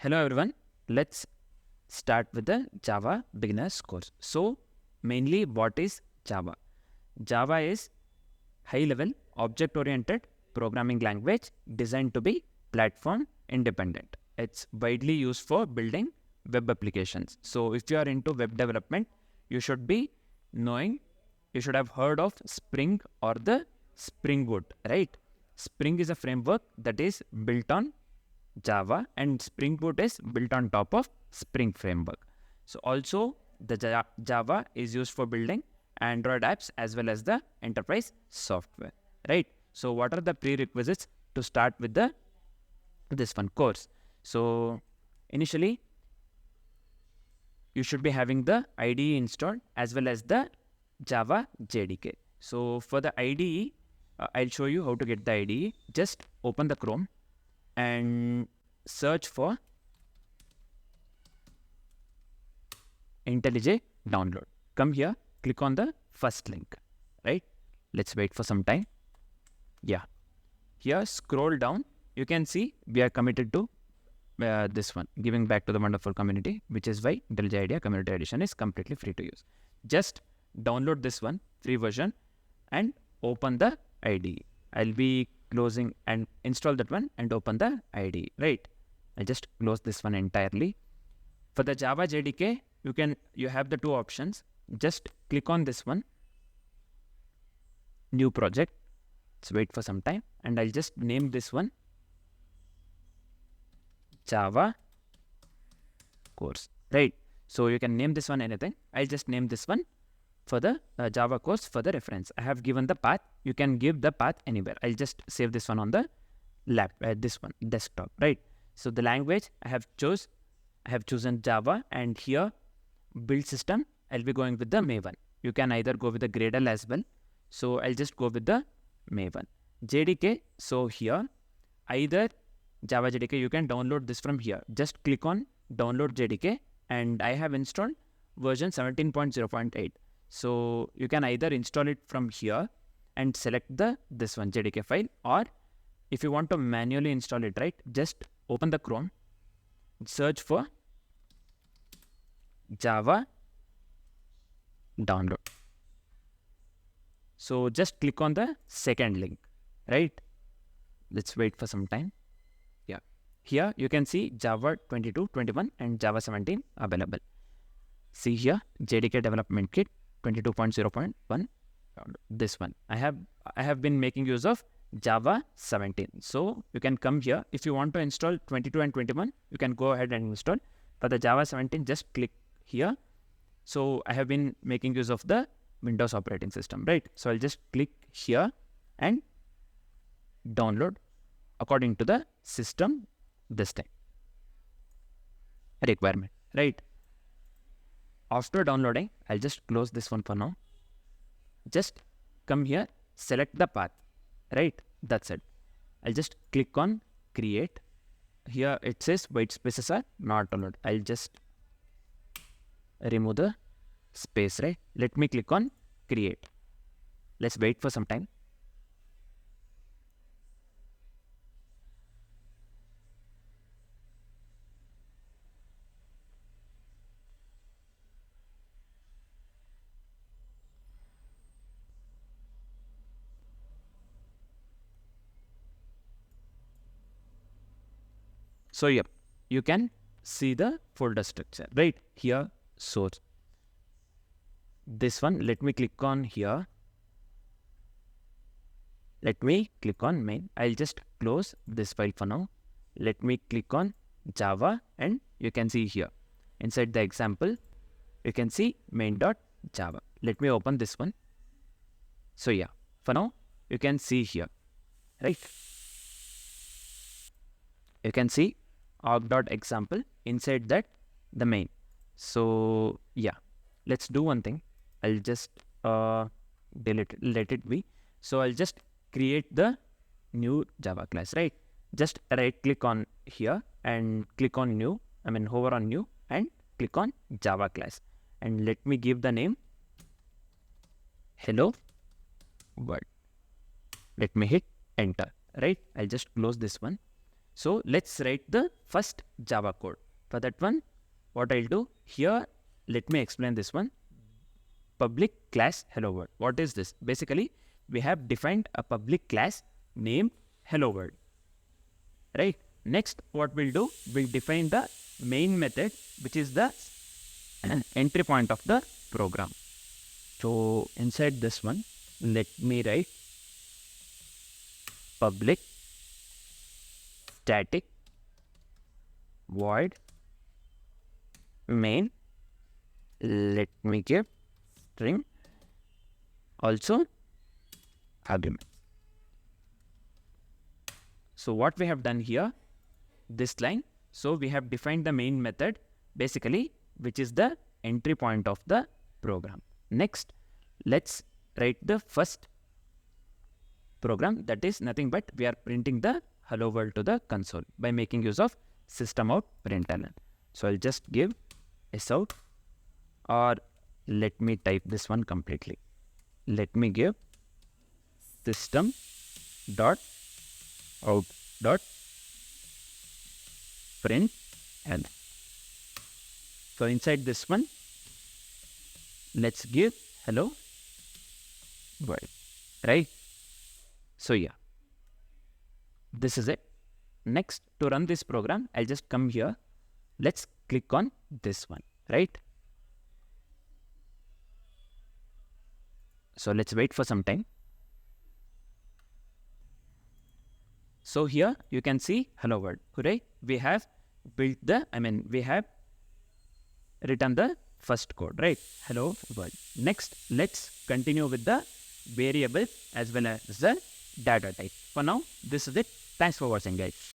Hello everyone, let's start with the Java beginners course. So mainly what is Java? Java is high level object oriented programming language designed to be platform independent. It's widely used for building web applications. So if you are into web development, you should be knowing, you should have heard of Spring or the Spring Boot, right? Spring is a framework that is built on Java, and Spring Boot is built on top of Spring framework. So also the Java is used for building Android apps as well as the enterprise software, right? So what are the prerequisites to start with this one course? So initially you should be having the IDE installed as well as the Java JDK. So for the IDE, I'll show you how to get the IDE. Just open the Chrome and search for IntelliJ download. Come here, click on the first link, right? Let's wait for some time. Yeah. Here, scroll down. You can see we are committed to this one, giving back to the wonderful community, which is why IntelliJ IDEA Community Edition is completely free to use. Just download this one, free version, and open the IDE. I'll be closing and install that one and open the IDE, right? I'll just close this one entirely. For the Java JDK, you have the two options. Just click on this one, new project. Let's wait for some time, and I'll just name this one Java course, right? So you can name this one anything. I'll just name this one for the Java course for the reference. I have given the path. You can give the path anywhere. I'll just save this one on the this one, desktop, right? So the language I have chosen Java, and here build system, I'll be going with the Maven. You can either go with the Gradle as well. So I'll just go with the Maven. JDK, so here either Java JDK, you can download this from here. Just click on download JDK, and I have installed version 17.0.8. So you can either install it from here and select this one JDK file, or if you want to manually install it, right, just open the Chrome, search for Java download. So just click on the second link, right? Let's wait for some time. Yeah, here you can see Java 22, 21 and Java 17 available. See here, JDK development kit 22.0.1, this one. I have been making use of Java 17. So you can come here. If you want to install 22 and 21, you can go ahead and install. For the Java 17, just click here. So I have been making use of the Windows operating system, right? So I'll just click here and download according to the system this time requirement, right? After downloading, I'll just close this one for now. Just come here, select the path, right? That's it. I'll just click on create. Here it says white spaces are not allowed. I'll just remove the space, right? Let me click on create. Let's wait for some time. So yeah, you can see the folder structure, right? Here, source. This one, let me click on here. Let me click on main. I'll just close this file for now. Let me click on Java, and you can see here inside the example, you can see main.java. Let me open this one. So yeah, for now, you can see here, right? You can see org.example, inside that the main. So yeah, let's do one thing. I'll just delete it, let it be. So I'll just create the new Java class, right? Just right click on here and click on new, hover on new and click on Java class, and let me give the name hello world. Let me hit enter, right? I'll just close this one. So let's write the first Java code. For that one, what I'll do here, let me explain this one. Public class hello world. What is this? Basically, we have defined a public class named hello world. Right? Next, what we'll do, we'll define the main method, which is the entry point of the program. So inside this one, let me write public static void main. Let me give string also argument. So what we have done here, this line, so we have defined the main method basically, which is the entry point of the program. Next, let's write the first program, that is nothing but we are printing the hello world to the console by making use of system out println. So I'll just give sout, or let me type this one completely. Let me give system dot out dot print l. So inside this one, let's give hello world, right? So yeah, this is it. Next, to run this program, I'll just come here. Let's click on this one, right? So let's wait for some time. So here you can see hello world. Hooray! We have built the, we have written the first code, right? Hello world. Next, let's continue with the variable as well as the data type. For now, this is it. Thanks for watching, guys.